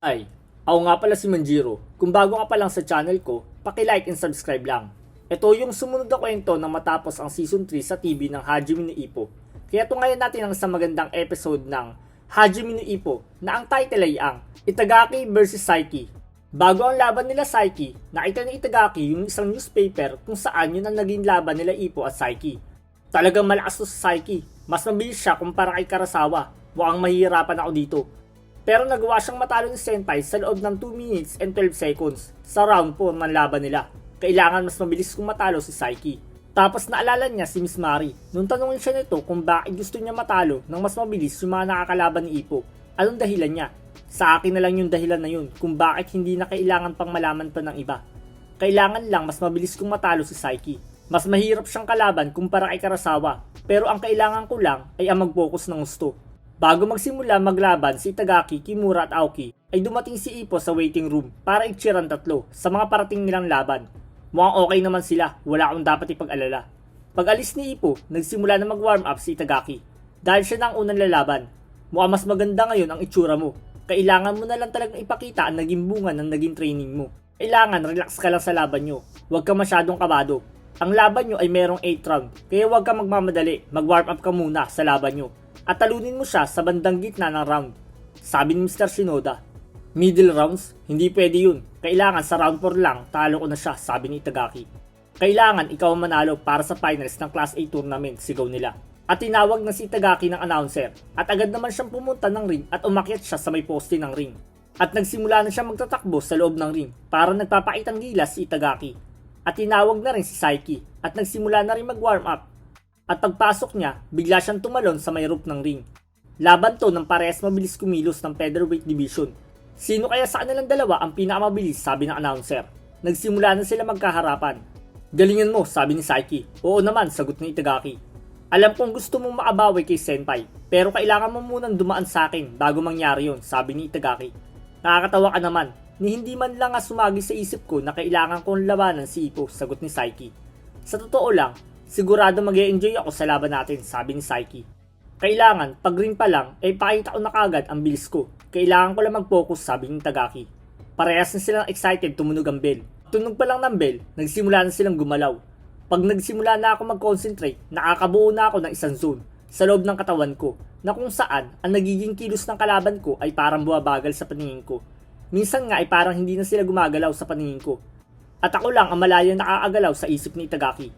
Ay, ako nga pala si Manjiro. Kung bago ka pa lang sa channel ko, paki-like and subscribe lang. Ito yung sumunod na kwento na matapos ang Season 3 sa TV ng Hajime no Ippo. Kaya tungayan natin ang isang magandang episode ng Hajime no Ippo na ang title ay ang Itagaki vs Saiki. Bago ang laban nila Saiki, nakita ni Itagaki yung isang newspaper kung saan yun ang naging laban nila Ippo at Saiki. Talagang malakas to sa Saiki. Mas mabilis siya kumpara kay Karasawa. Mukhang mahihirapan ako dito. Pero nagawa siyang matalo ni Senpai sa loob ng 2 minutes and 12 seconds sa round 4 ng laban nila. Kailangan mas mabilis kung matalo si Saiki. Tapos naalala niya si Miss Mari nung tanungin siya nito kung bakit gusto niya matalo ng mas mabilis yung mga nakakalaban ni Ippo. Anong dahilan niya? Sa akin na lang yung dahilan na yun kung bakit hindi na kailangan pang malaman pa ng iba. Kailangan lang mas mabilis kung matalo si Saiki. Mas mahirap siyang kalaban kumpara kay Karasawa, pero ang kailangan ko lang ay ang mag-focus ng gusto. Bago magsimula maglaban si Itagaki, Kimura at Aoki ay dumating si Ippo sa waiting room para i-cheer ang tatlo sa mga parating nilang laban. Mukhang okay naman sila, wala akong dapat ipag-alala. Pag alis ni Ippo, nagsimula na mag-warm up si Itagaki dahil siya na ang unang lalaban. Mukhang mas maganda ngayon ang itsura mo. Kailangan mo na lang talagang ipakita ang naging bunga ng naging training mo. Kailangan relax ka lang sa laban nyo, huwag ka masyadong kabado. Ang laban nyo ay merong 8 round, kaya huwag ka magmamadali, mag-warm up ka muna sa laban nyo. At talunin mo siya sa bandang gitna ng round. Sabi ni Mr. Shinoda. Middle rounds? Hindi pwede yun. Kailangan sa round 4 lang, talo ko na siya, sabi ni Itagaki. Kailangan ikaw ang manalo para sa finals ng Class A tournament, sigaw nila. At tinawag na si Itagaki ng announcer at agad naman siyang pumunta ng ring at umakyat siya sa may poste ng ring. At nagsimula na siya magtatakbo sa loob ng ring para nagpapakitang gilas si Itagaki. At tinawag na rin si Saiki at nagsimula na rin mag-warm up. At pagpasok niya, bigla siyang tumalon sa may roof ng ring. Laban to ng parehas mabilis kumilos ng featherweight division. Sino kaya sa kanilang dalawa ang pinakamabilis, sabi ng announcer. Nagsimula na sila magkaharapan. Galingan mo, sabi ni Saiki. Oo naman, sagot ni Itagaki. Alam kong gusto mong makabawi kay Senpai, pero kailangan mo munang dumaan sa akin bago mangyari yon, sabi ni Itagaki. Nakakatawa ka naman, ni hindi man lang nga sumagi sa isip ko na kailangan kong labanan si Ippo, sagot ni Saiki. Sa totoo lang, sigurado mag-e-enjoy ako sa laban natin, sabi ni Saiki. Kailangan, pag ring pa lang, ay pakita ko na kagad ang bilis ko. Kailangan ko lang mag-focus, sabi ni Itagaki. Parehas na silang excited tumunog ang bell. Tunog pa lang ng bell, nagsimula na silang gumalaw. Pag nagsimula na ako mag-concentrate, nakakabuo na ako ng isang zone sa loob ng katawan ko na kung saan ang nagiging kilos ng kalaban ko ay parang buwabagal sa paningin ko. Minsan nga ay parang hindi na sila gumagalaw sa paningin ko. At ako lang ang malayo nakakagalaw sa isip ni Itagaki.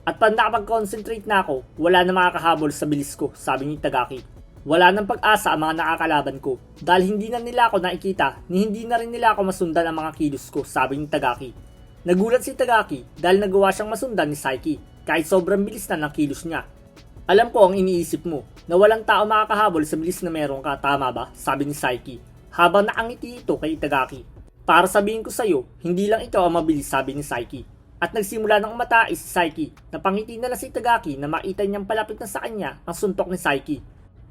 At pag nakapag-concentrate na ako, wala na makakahabol sa bilis ko, sabi ni Itagaki. Wala nang pag-asa ang mga nakakalaban ko dahil hindi na nila ako nakikita ni hindi na rin nila ako masundan ang mga kilos ko, sabi ni Itagaki. Nagulat si Itagaki dahil nagawa siyang masundan ni Saiki kahit sobrang bilis na ng kilos niya. Alam ko ang iniisip mo na walang tao makakahabol sa bilis na meron ka, tama ba? Sabi ni Saiki habang nakangiti ito kay Itagaki. Para sabihin ko sa'yo, hindi lang ikaw ang mabilis, sabi ni Saiki. At nagsimula ng umatais si Saiki. Napangiti na lang si Itagaki na makita niyang palapit na sa kanya ang suntok ni Saiki.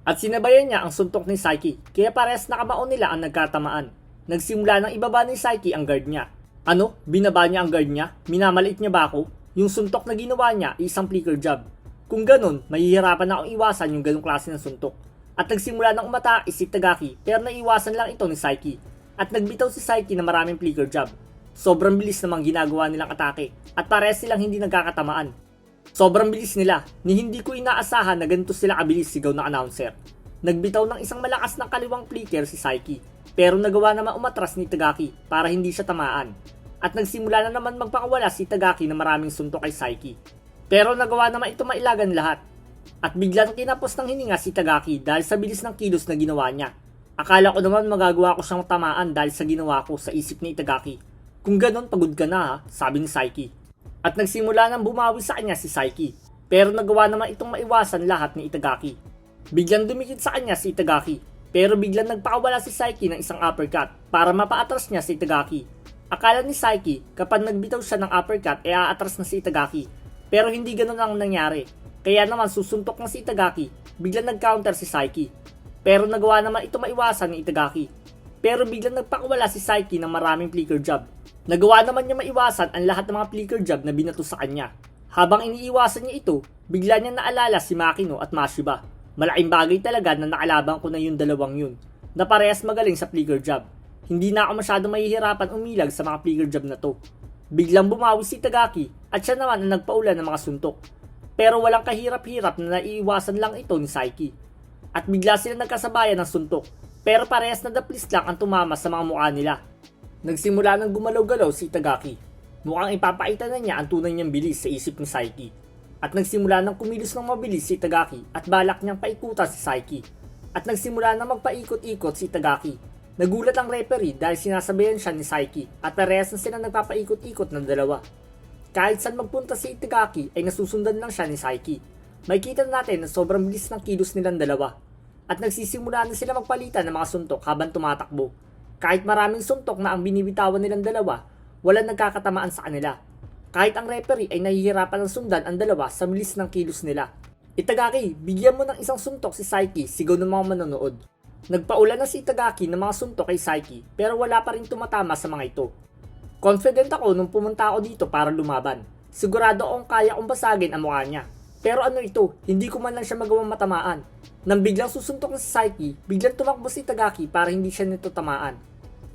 At sinabayan niya ang suntok ni Saiki kaya parehas nakamaon nila ang nagkatamaan. Nagsimula ng ibaba ni Saiki ang guard niya. Ano? Binaba niya ang guard niya? Minamaliit niya ba ako? Yung suntok na ginawa niya ay isang flicker jab. Kung ganun, mahihirapan na akong iwasan yung ganung klase ng suntok. At nagsimula ng umatais si Itagaki pero naiwasan lang ito ni Saiki. At nagbitaw si Saiki na maraming flicker jab. Sobrang bilis namang ginagawa nilang atake at parehas silang hindi nagkakatamaan. Sobrang bilis nila, ni hindi ko inaasahan na ganito sila kabilis, sigaw na announcer. Nagbitaw ng isang malakas ng kaliwang flicker si Saiki, pero nagawa naman umatras ni Itagaki para hindi siya tamaan. At nagsimula na naman magpakawala si Itagaki na maraming suntok kay Saiki. Pero nagawa naman ito mailagan lahat. At biglang kinapos ng hininga si Itagaki dahil sa bilis ng kilos na ginawa niya. Akala ko naman magagawa ko siyang tamaan dahil sa ginawa ko sa isip ni Itagaki. Kung ganon, pagod ka na ha, sabi ni Saiki. At nagsimula nang bumawi sa kanya si Saiki, pero nagawa naman itong maiwasan lahat ni Itagaki. Biglang dumikit sa kanya si Itagaki, pero biglang nagpakawala si Saiki ng isang uppercut para mapaatras niya si Itagaki. Akala ni Saiki, kapag nagbitaw siya ng uppercut ay aatras na si Itagaki, pero hindi ganon ang nangyari. Kaya naman susuntok na si Itagaki, biglang nag-counter si Saiki. Pero nagawa naman ito maiwasan ni Itagaki. Pero biglang nagpakawala si Saiki ng maraming flicker jab. Nagawa naman niya maiwasan ang lahat ng mga flicker jab na binato sa kanya. Habang iniiwasan niya ito, bigla niya naalala si Makino at Mashiba. Malaking bagay talaga na nakalaban ko na yung dalawang yun, na parehas magaling sa flicker jab. Hindi na ako masyado mahihirapan umilag sa mga flicker job na to. Biglang bumawi si Itagaki at siya naman ang nagpaulan ng mga suntok. Pero walang kahirap-hirap na naiiwasan lang ito ni Saiki. At bigla sila nagkasabayan ng suntok, pero parehas na daplis lang ang tumama sa mga mukha nila. Nagsimula ng gumalaw-galaw si Itagaki. Mukhang ipapakita na niya ang tunay niyang bilis sa isip ni Saiki. At nagsimula ng kumilos ng mabilis si Itagaki at balak niyang paikutan si Saiki. At nagsimula na magpaikot-ikot si Itagaki. Nagulat ang referee dahil sinasabayan siya ni Saiki at parehas na sila nagpapaikot-ikot ng dalawa. Kahit saan magpunta si Itagaki ay nasusundan lang siya ni Saiki. Makikita natin na sobrang bilis ng kilos nilang dalawa. At nagsisimula na sila magpalitan ng mga suntok habang tumatakbo. Kahit maraming suntok na ang binibitawan nilang dalawa, walang nagkakatamaan sa kanila. Kahit ang referee ay nahihirapan ng sundan ang dalawa sa bilis ng kilos nila. Itagaki, bigyan mo ng isang suntok si Saiki, sigaw ng mga manonood. Nagpaulan na si Itagaki ng mga suntok kay Saiki pero wala pa rin tumatama sa mga ito. Confident ako nung pumunta ako dito para lumaban. Sigurado akong kaya kong basagin ang mukha niya. Pero ano ito, hindi ko man lang siya magawang matamaan. Nang biglang susuntok na si Saiki, biglang tumakbo si Itagaki para hindi siya nito tamaan.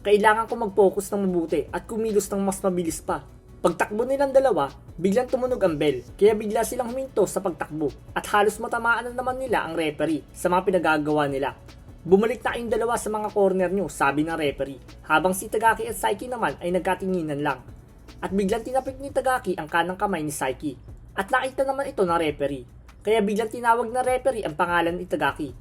Kailangan ko mag-focus ng mabuti at kumilos ng mas mabilis pa. Pagtakbo nilang dalawa, biglang tumunog ang bell, kaya bigla silang huminto sa pagtakbo at halos matamaan na naman nila ang referee sa mga pinagagawa nila. Bumalik na kayong dalawa sa mga corner nyo, sabi ng referee, habang si Itagaki at Saiki naman ay nagkatinginan lang. At biglang tinapik ni Itagaki ang kanang kamay ni Saiki at nakita naman ito ng referee, kaya biglang tinawag na referee ang pangalan ni Itagaki.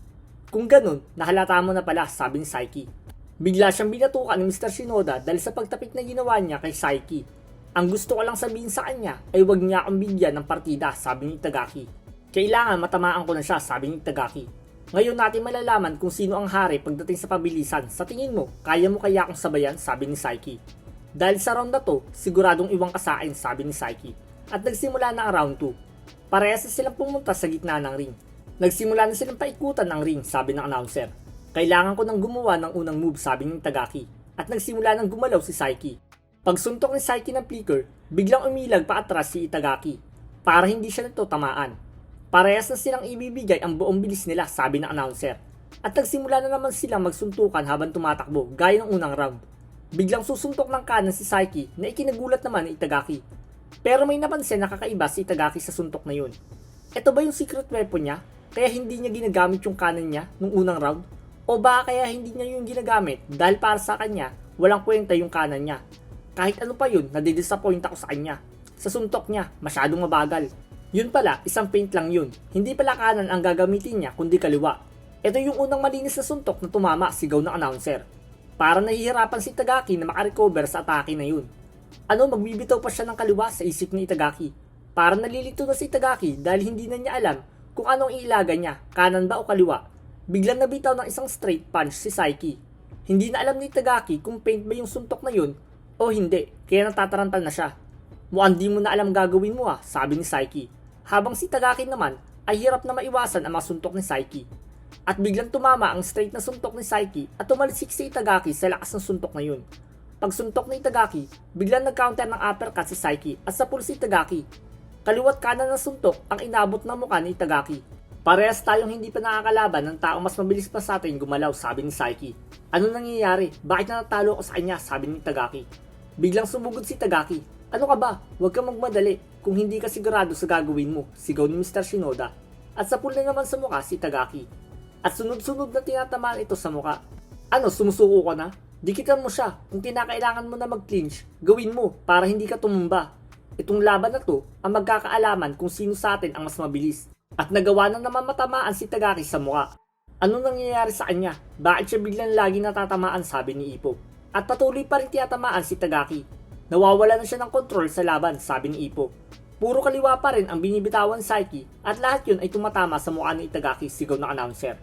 Kung ganun, nahalata mo na pala, sabi ni Saiki. Bigla siyang binatukan ni Mr. Shinoda dahil sa pagtapik na ginawa niya kay Saiki. Ang gusto ko lang sabihin sa kanya ay huwag niya akong bigyan ng partida, sabi ni Itagaki. Kailangan matamaan ko na siya, sabi ni Itagaki. Ngayon natin malalaman kung sino ang hari pagdating sa pabilisan. Sa tingin mo, kaya mo kaya akong sabayan, sabi ni Saiki. Dahil sa round na to, siguradong iwang ka sa akin, sabi ni Saiki. At nagsimula na ang round 2. Parehas na silang pumunta sa gitna ng ring. Nagsimula na silang paikutan ng ring, sabi ng announcer. Kailangan ko nang gumawa ng unang move, sabi ni Itagaki. At nagsimula nang gumalaw si Saiki. Pagsuntok ni Saiki ng flicker, biglang umilag pa atras si Itagaki para hindi siya nito tamaan. Parehas na silang ibibigay ang buong bilis nila, sabi ng announcer. At nagsimula na naman silang magsuntukan habang tumatakbo gaya ng unang round. Biglang susuntok ng kanan si Saiki na ikinagulat naman ni Itagaki. Pero may napansin na kakaiba si Itagaki sa suntok na yun. Ito ba yung secret weapon niya? Kaya hindi niya ginagamit yung kanan niya nung unang round? O ba kaya hindi niya yung ginagamit dahil para sa kanya walang kwenta yung kanan niya? Kahit ano pa yun, nadidisappoint ako sa kanya. Sa suntok niya, masyadong mabagal. Yun pala, isang paint lang yun. Hindi pala kanan ang gagamitin niya kundi kaliwa. Ito yung unang malinis na suntok na tumama, sigaw ng announcer. Para nahihirapan si Itagaki na makarecover sa atake na yun. Magbibitaw pa siya ng kaliwa sa isip ni Itagaki. Para nalilito na si Itagaki dahil hindi na niya alam kung anong iilaga niya, kanan ba o kaliwa. Biglang nabitaw ng isang straight punch si Saiki. Hindi na alam ni Itagaki kung paint ba yung suntok na yun o hindi, kaya natatarantal na siya. Mukhang di mo na alam gagawin mo sabi ni Saiki. Habang si Itagaki naman ay hirap na maiwasan ang mga suntok ni Saiki. At biglang tumama ang straight na suntok ni Saiki at tumalisik si Itagaki sa lakas ng suntok na yun. Pag suntok ni Itagaki, biglang nag-counter ng uppercut si Saiki at sapul si Itagaki. Kaliwat kanan na suntok ang inabot ng mukha ni Itagaki. Parehas tayong hindi pa nakakalaban ng taong mas mabilis pa sa atin gumalaw, sabi ni Saiki. Ano nangyayari? Bakit natalo ako sa kanya, sabi ni Itagaki. Biglang sumugod si Itagaki. Ano ka ba? Huwag kang magmadali kung hindi ka sigurado sa gagawin mo, sigaw ni Mr. Shinoda. At sapul na naman sa mukha si Itagaki. At sunod-sunod na tinatamaan ito sa mukha. Sumusuko ka na? Dikitan mo siya. Kung kinakailangan mo na mag-clinch, gawin mo para hindi ka tumumba. Itong laban na to ang magkakaalaman kung sino sa atin ang mas mabilis. At nagawa na naman matamaan si Itagaki sa mukha. Ano nangyayari sa kanya? Bakit siya biglang lagi natatamaan, sabi ni Ippo. At patuloy pa rin tiyatamaan si Itagaki. Nawawala na siya ng control sa laban, sabi ni Ippo. Puro kaliwa pa rin ang binibitawan ni Saiki at lahat yun ay tumatama sa mukha ni Itagaki, sigaw ng announcer.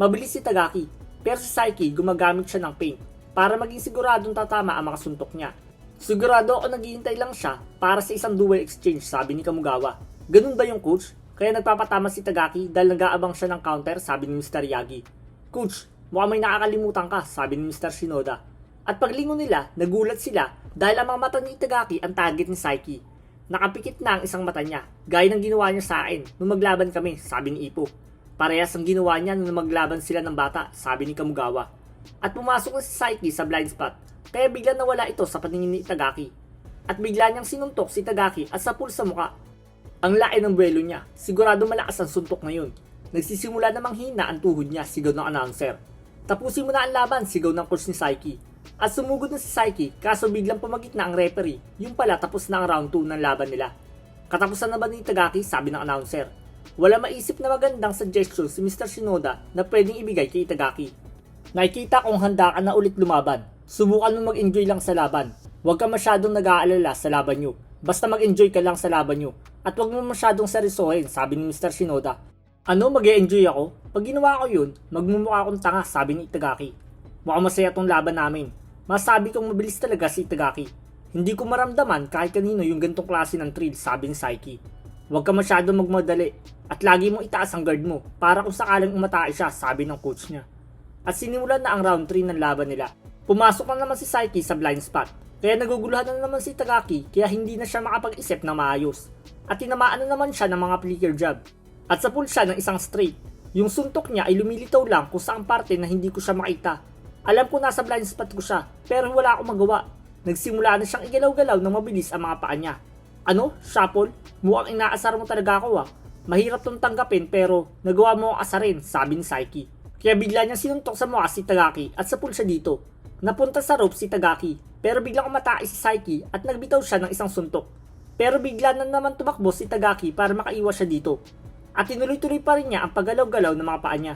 Mabilis si Itagaki, pero si Saiki gumagamit siya ng paint para maging siguradong tatama ang mga suntok niya. Sigurado ako naghihintay lang siya para sa isang duel exchange, sabi ni Kamugawa. Ganun ba yung coach? Kaya nagpapatama si Itagaki dahil nag-aabang siya ng counter, sabi ni Mr. Yagi. Coach, mukhang may nakakalimutan ka, sabi ni Mr. Shinoda. At paglingon nila, nagulat sila dahil ang mga mata ni Itagaki ang target ni Saiki. Nakapikit na ang isang mata niya, gaya ng ginawa niya sa akin nung maglaban kami, sabi ni Ippo. Parehas ang ginawa niya nung maglaban sila ng bata, sabi ni Kamugawa. at pumasok na si Saiki sa blind spot kaya bigla nawala ito sa paningin ni Itagaki. At bigla niyang sinuntok si Itagaki at sapul sa muka. Ang laki ng buwelo niya, sigurado malakas ang suntok ngayon. Nagsisimula namang hina ang tuhod niya, sigaw ng announcer. Tapusin mo na ang laban, sigaw ng coach ni Saiki. At sumugod na si Saiki kaso biglang pumagit na ang referee, yung pala tapos na ang round 2 ng laban nila. Katapusan na ba ni Itagaki, sabi ng announcer. Wala maisip na magandang suggestion si Mr. Shinoda na pwedeng ibigay kay Itagaki. Nakikita kong handa ka na ulit lumaban. Subukan mo mag-enjoy lang sa laban. Huwag ka masyadong nag-aalala sa laban nyo. Basta mag-enjoy ka lang sa laban nyo. At huwag mo masyadong seryosohin, sabi ni Mr. Shinoda. Ano, mag-e-enjoy ako? Pag ginawa ko yun, magmumukha akong tanga, sabi ni Itagaki. Mukhang masaya tong laban namin. Masabi kong mabilis talaga si Itagaki. Hindi ko maramdaman kahit kanino yung gantong klase ng thrill, sabi ni Saiki. Huwag ka masyadong magmadali. At lagi mong itaas ang guard mo para kung sakaling umatake siya, sabi ng coach niya. At sinimulan na ang round 3 ng laban nila. Pumasok na naman si Saiki sa blind spot. Kaya naguguluhan na naman si Itagaki kaya hindi na siya makapag-isip na maayos. At tinamaan na naman siya ng mga flicker jab. At sa pull siya ng isang straight. Yung suntok niya ay lumilitaw lang kung saang parte na hindi ko siya makita. Alam ko nasa blind spot ko siya pero wala akong magawa. Nagsimula na siyang igalaw-galaw ng mabilis ang mga paa niya. Ano? Shuffle? Mukhang inaasar mo talaga ako ah. Mahirap tong tanggapin pero nagawa mo ang asarin, sabi ni Saiki. Kaya bigla niyang sinuntok sa mukha si Itagaki at sa pull siya dito. Napunta sa rope si Itagaki pero biglang umatake si Saiki at nagbitaw siya ng isang suntok. Pero bigla na naman tumakbo si Itagaki para makaiwas siya dito. At tinuloy-tuloy pa rin niya ang paggalaw-galaw ng mga paa niya.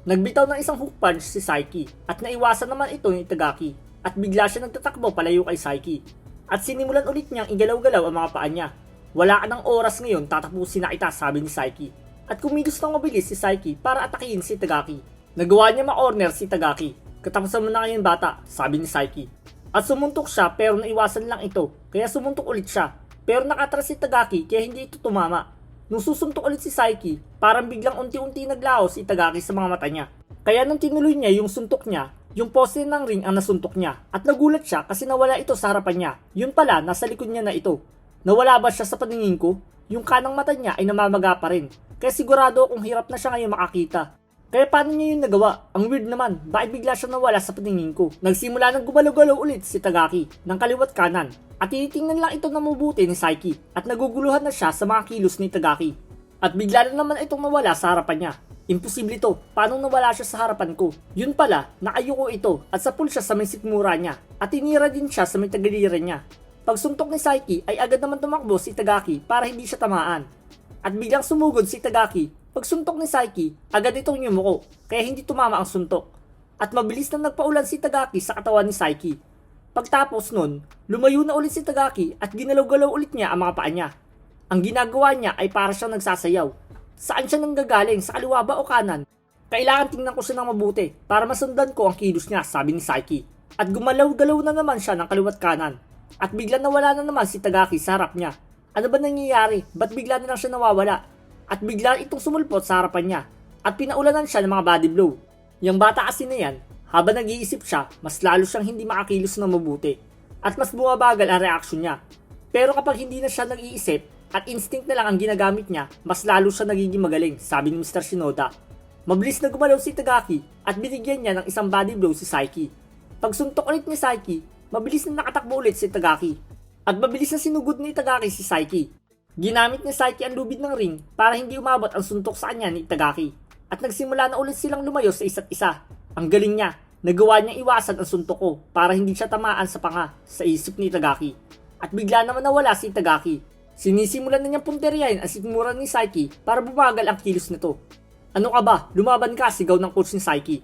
Nagbitaw ng isang hook punch si Saiki at naiwasan naman ito ni Itagaki at bigla siya nagtatakbo palayo kay Saiki. At sinimulan ulit niyang igalaw-galaw ang mga paa niya. Wala ka ng oras ngayon, tatapusin na kita, sabi ni Saiki. At kumilos ng mabilis si Saiki para atakihin si Itagaki. Nagawa niya ma-corner si Itagaki. Katapusan mo na ngayon bata, sabi ni Saiki. At sumuntok siya pero naiwasan lang ito, kaya sumuntok ulit siya. Pero nakatras si Itagaki kaya hindi ito tumama. Nung susuntok ulit si Saiki, parang biglang unti-unti naglaho si Itagaki sa mga mata niya. Kaya nung tinuloy niya yung suntok niya, yung poste ng ring ang nasuntok niya. At nagulat siya kasi nawala ito sa harapan niya. Yun pala, nasa likod niya na ito. Nawala ba siya sa paningin ko? Yung kanang mata niya ay namamaga pa rin. Kaya sigurado akong hirap na siya ngayon makakita. Kaya paano niya yun nagawa? Ang weird naman, bakit bigla siya nawala sa paningin ko? Nagsimula ng gumalaw-galaw ulit si Itagaki ng kaliwat kanan. At tinitingnan lang ito na mabuti ni Saiki at naguguluhan na siya sa mga kilos ni Itagaki. At bigla na naman itong nawala sa harapan niya. Imposible to, paano nawala siya sa harapan ko? Yun pala, nakayuko ito at sapul siya sa may sikmura niya at tinira din siya sa may tagalira niya. Pagsuntok ni Saiki ay agad naman tumakbo si Itagaki para hindi siya tamaan. At biglang sumugod si Itagaki. Pagsuntok ni Saiki, agad itong yumuko kaya hindi tumama ang suntok. At mabilis na nagpaulan si Itagaki sa katawan ni Saiki. Pagtapos nun, lumayo na ulit si Itagaki at ginalaw-galaw ulit niya ang mga paa niya. Ang ginagawa niya ay para siyang nagsasayaw. Saan siya nanggagaling, sa kaliwa ba o kanan? Kailangan tingnan ko siya ng mabuti para masundan ko ang kilos niya, sabi ni Saiki. At gumalaw-galaw na naman siya ng kaliwat kanan. At bigla nawala na naman si Itagaki sa harap niya. Ano ba nangyayari? Ba't bigla na lang siya nawawala? At bigla itong sumulpot sa harapan niya. At pinaulanan siya ng mga body blow. Yung bata kasi na yan, habang nag-iisip siya, mas lalo siyang hindi makakilos na mabuti. At mas bumabagal ang reaksyon niya. Pero kapag hindi na siya nag-iisip, at instinct na lang ang ginagamit niya, mas lalo siya nagiging magaling, sabi ni Mr. Shinoda. Mabilis na gumalaw si Itagaki at binigyan niya ng isang body blow si Saiki. Pagsuntok ulit ni Saiki, mabilis na nakatakbo ulit si Itagaki. At mabilis na sinugod ni Itagaki si Saiki. Ginamit ni Saiki ang lubid ng ring para hindi umabot ang suntok sa kanya ni Itagaki. At nagsimula na ulit silang lumayo sa isa't isa. Ang galing niya, nagawa niya iwasan ang suntok ko para hindi siya tamaan sa panga sa isip ni Itagaki. At bigla naman nawala si Itagaki. Sinisimulan na niyang punteriyahin ang sikmura ni Saiki para bumagal ang kilos nito. Ano ka ba? Lumaban ka, sigaw ng coach ni Saiki.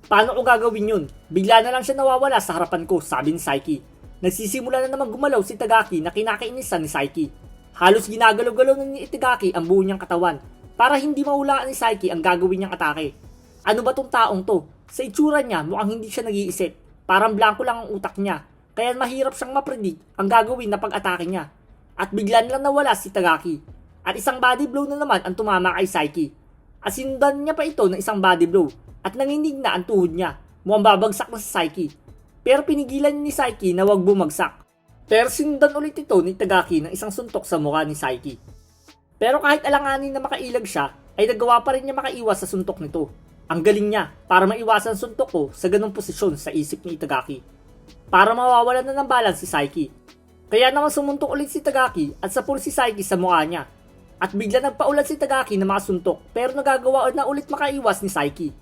Paano ko gagawin yun? Bigla na lang siya nawawala sa harapan ko, sabi ni Saiki. Nagsisimula na naman gumalaw si Itagaki na kinakainisan ni Saiki. Halos ginagalaw-galaw na ni Itagaki ang buo niyang katawan para hindi mahulaan ni Saiki ang gagawin niyang atake. Ano ba tong taong to? Sa itsura niya mukhang hindi siya nag-iisip. Parang blanco lang ang utak niya. Kaya mahirap siyang mapredict ang gagawin na pag-atake niya. At bigla nilang nawala si Itagaki. At isang body blow na naman ang tumama kay Saiki. At sinundan niya pa ito ng isang body blow. At nanginig na ang tuhod niya. Mukhang babagsak na si Saiki. Pero pinigilan ni Saiki na wag bumagsak. Pero sinundan ulit ito ni Itagaki ng isang suntok sa mukha ni Saiki. Pero kahit alanganin na makailag siya, ay nagawa pa rin niya makaiwas sa suntok nito. Ang galing niya para maiwasan suntok ko sa ganong posisyon sa isip ni Itagaki. Para mawawalan na ng balance si Saiki. Kaya naman sumuntok ulit si Itagaki at sapul si Saiki sa mukha niya. At bigla nagpaulat si Itagaki na makasuntok pero nagagawa na ulit makaiwas ni Saiki.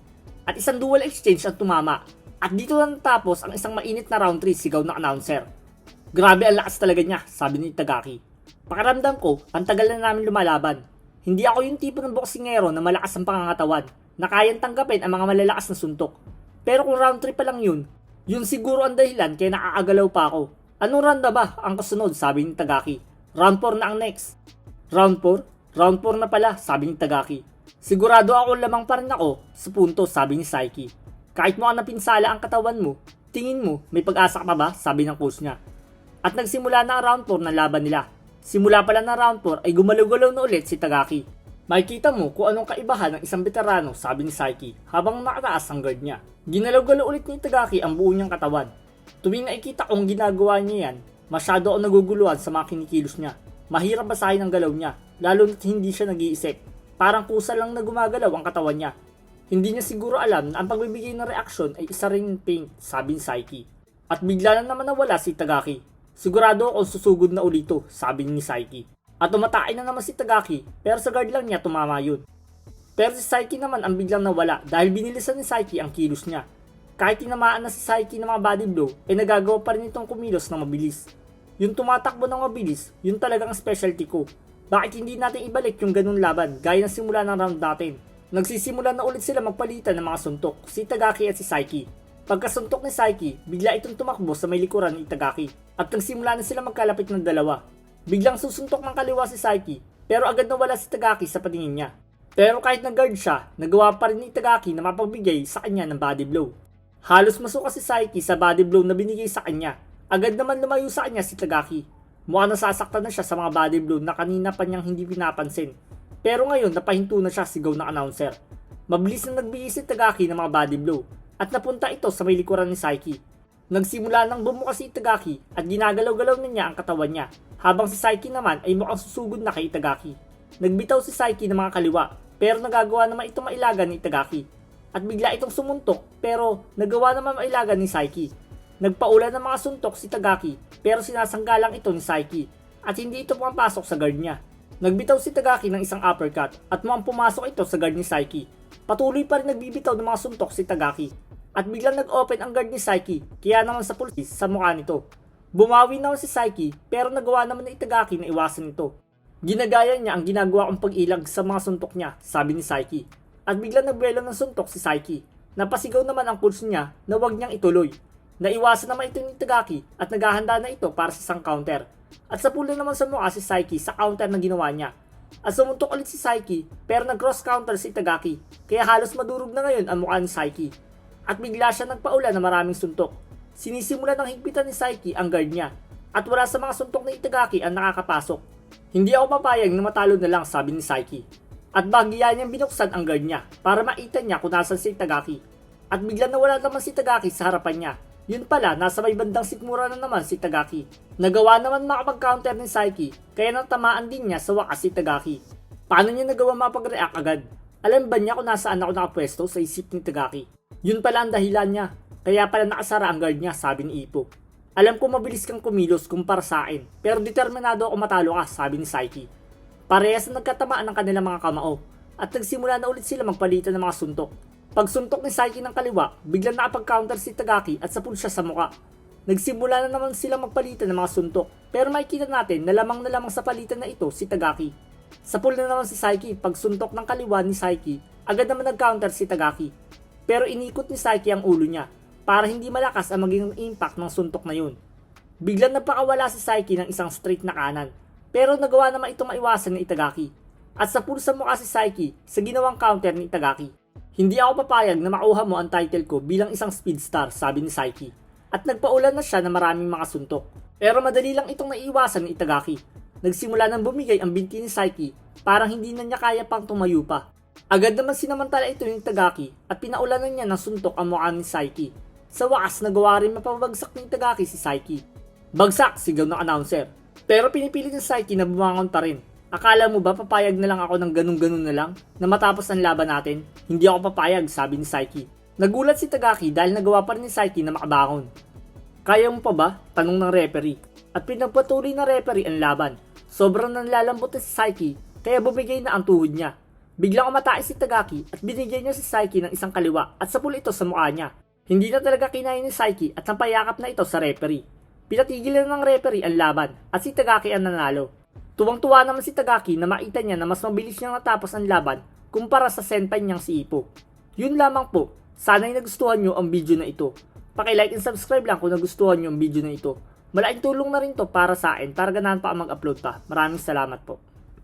At isang dual exchange ang tumama. At dito na natapos ang isang mainit na round 3 sigaw ng announcer. Grabe ang lakas talaga niya, sabi ni Itagaki. Pakiramdam ko, ang tagal na namin lumalaban. Hindi ako yung tipo ng boksingero na malakas ang pangangatawan, na kayang tanggapin ang mga malalakas na suntok. Pero kung round 3 pa lang yun siguro ang dahilan kaya nakaagalaw pa ako. Anong round na ba ang kasunod, sabi ni Itagaki. Round 4 na ang next. Round 4? Round 4 na pala, sabi ni Itagaki. Sigurado ako lamang pa rin ako sa punto, sabi ni Saiki. Kahit mo napinsala ang katawan mo, tingin mo may pag-asa ka pa ba, sabi ng coach niya. At nagsimula na ang round 4 ng laban nila. Simula pala ng round 4 ay gumalaw-galaw na ulit si Itagaki. Makikita mo kung anong kaibahan ng isang veterano, sabi ni Saiki habang nakataas ang guard niya. Ginalaw-galaw ulit ni Itagaki ang buo niyang katawan. Tuwing nakikita kong ginagawa niya yan, masyado ako naguguluhan sa mga kinikilos niya. Mahirap basahin ang galaw niya, lalo na't hindi siya nag-iisip. Parang kusa lang na gumagalaw ang katawan niya. Hindi niya siguro alam na ang pagbibigay ng reaksyon ay isa ring paint, sabi ni Saiki. At bigla na naman nawala si Itagaki. Sigurado akong susugod na ulito, sabi ni Saiki. At umatake na naman si Itagaki, pero sa guard lang niya tumama yun. Pero si Saiki naman ang biglang nawala dahil binilisan ni Saiki ang kilos niya. Kahit tinamaan na si Saiki ng mga body blow, nagagawa pa rin itong kumilos ng mabilis. Yung tumatakbo ng mabilis, yun talagang specialty ko. Bakit hindi natin ibalik yung ganun laban gaya ng simula ng round natin? Nagsisimula na ulit sila magpalitan ng mga suntok, si Itagaki at si Saiki. Pagkasuntok ni Saiki, bigla itong tumakbo sa may likuran ni Itagaki at nagsimula na sila magkalapit ng dalawa. Biglang susuntok ng kaliwa si Saiki pero agad nawala si Itagaki sa patingin niya. Pero kahit nag-guard siya, nagawa pa rin ni Itagaki na mapagbigay sa kanya ng body blow. Halos masuka si Saiki sa body blow na binigay sa kanya. Agad naman lumayo sa kanya si Itagaki. Mukhang nasasaktan na siya sa mga body blow na kanina pa niyang hindi pinapansin. Pero ngayon napahinto na siya, sigaw ng announcer. Mabilis na nagbigay si Itagaki ng mga body blow at napunta ito sa may likuran ni Saiki. Nagsimula nang bumuka si Itagaki at ginagalaw-galaw na niya ang katawan niya, habang si Saiki naman ay mukhang susugod na kay Itagaki. Nagbitaw si Saiki ng mga kaliwa, pero nagagawa naman itong mailagan ni Itagaki. At bigla itong sumuntok, pero nagawa naman mailagan ni Saiki. Nagpaulan ng mga suntok si Itagaki, pero sinasanggalang ito ni Saiki, at hindi ito pumapasok sa guard niya. Nagbitaw si Itagaki ng isang uppercut, at mukhang pumasok ito sa guard ni Saiki. Patuloy pa rin nagbibitaw ng mga suntok si Itagaki. At biglang nag-open ang guard ni Saiki, kaya naman sa pulsis sa mukha nito. Bumawi naman si Saiki, pero nagawa naman ni Itagaki na iwasan ito. Ginagaya niya ang ginagawa kong pag-ilag sa mga suntok niya, sabi ni Saiki. At biglang nagbuelo ng suntok si Saiki. Napasigaw naman ang coach niya na huwag niyang ituloy. Naiwasan naman ito ni Itagaki at naghahanda na ito para sa isang counter. At sa pulo naman sa mukha si Saiki sa counter na ginawa niya. At sumuntok ulit si Saiki, pero nag-cross counter si Itagaki, kaya halos madurog na ngayon ang mukha ni Saiki. At bigla siya nagpaula na maraming suntok. Sinisimula ng higpitan ni Saiki ang guard niya, at wala sa mga suntok ni Itagaki ang nakakapasok. Hindi ako papayag na matalo na lang, sabi ni Saiki. At bagya niyang binuksan ang guard niya para makita niya kung nasan si Itagaki. At bigla nawala naman si Itagaki sa harapan niya. Yun pala, nasa may bandang sikmura na naman si Itagaki. Nagawa naman makapag-counter ni Saiki, kaya natamaan din niya sa wakas si Itagaki. Paano niya nagawa mapag-react agad? Alam ba niya kung nasaan ako nakapwesto sa isip ni Itagaki? Yun pala ang dahilan niya, kaya pala nakasara ang guard niya, sabi ni Ippo. Alam ko mabilis kang kumilos kumpara sa akin, pero determinado ako matalo ka, sabi ni Saiki. Parehas na nagkatamaan ng kanilang mga kamao, at nagsimula na ulit sila magpalitan ng mga suntok. Pagsuntok ni Saiki ng kaliwa, biglang nakapag-counter si Itagaki at sapul siya sa muka. Nagsimula na naman sila magpalitan ng mga suntok, pero makikita natin na lamang sa palitan na ito si Itagaki. Sapul na naman si Saiki, pagsuntok ng kaliwa ni Saiki, agad naman nag-counter si Itagaki. Pero inikot ni Saiki ang ulo niya para hindi malakas ang maging impact ng suntok na yun. Biglang napakawala si Saiki ng isang straight na kanan, pero nagawa naman itong maiwasan ni Itagaki. At sa pulsa mukha si Saiki sa ginawang counter ni Itagaki. Hindi ako papayag na makuha mo ang title ko bilang isang speedstar, sabi ni Saiki. At nagpaulan na siya ng maraming mga suntok. Pero madali lang itong naiiwasan ni Itagaki. Nagsimula nang bumigay ang binti ni Saiki, parang hindi na niya kaya pang tumayo pa. Agad naman sinamantala ito ni Itagaki at pinaulanan niya ng suntok ang mukha ni Saiki. Sa wakas, nagawa rin mapabagsak ni Itagaki si Saiki. Bagsak, sigaw ng announcer. Pero pinipilit ni Saiki na bumangon pa rin. Akala mo ba papayag na lang ako ng ganun-ganun na lang na matapos ang laban natin? Hindi ako papayag, sabi ni Saiki. Nagulat si Tagaki dahil nagawa pa rin ni Saiki na makabangon. Kaya mo pa ba? Tanong ng referee. At pinagpatuloy ng referee ang laban. Sobrang nanlalambot na si Saiki kaya bumigay na ang tuhod niya. Biglang umatake si Tagaki at binigyan niya si Saiki ng isang kaliwa at sapul ito sa mukha niya. Hindi na talaga kinaya ni Saiki at nampayakap na ito sa referee. Pinatigil na ng referee ang laban at si Tagaki ang nanalo. Tuwang-tuwa naman si Tagaki na makita niya na mas mabilis niyang natapos ang laban kumpara sa senpai niyang si Ippo. Yun lamang po. Sana'y nagustuhan niyo ang video na ito. Paki-like and subscribe lang kung nagustuhan niyo ang video na ito. Malaking tulong na rin to para sa akin para ganahan pa ang mag-upload pa. Maraming salamat po.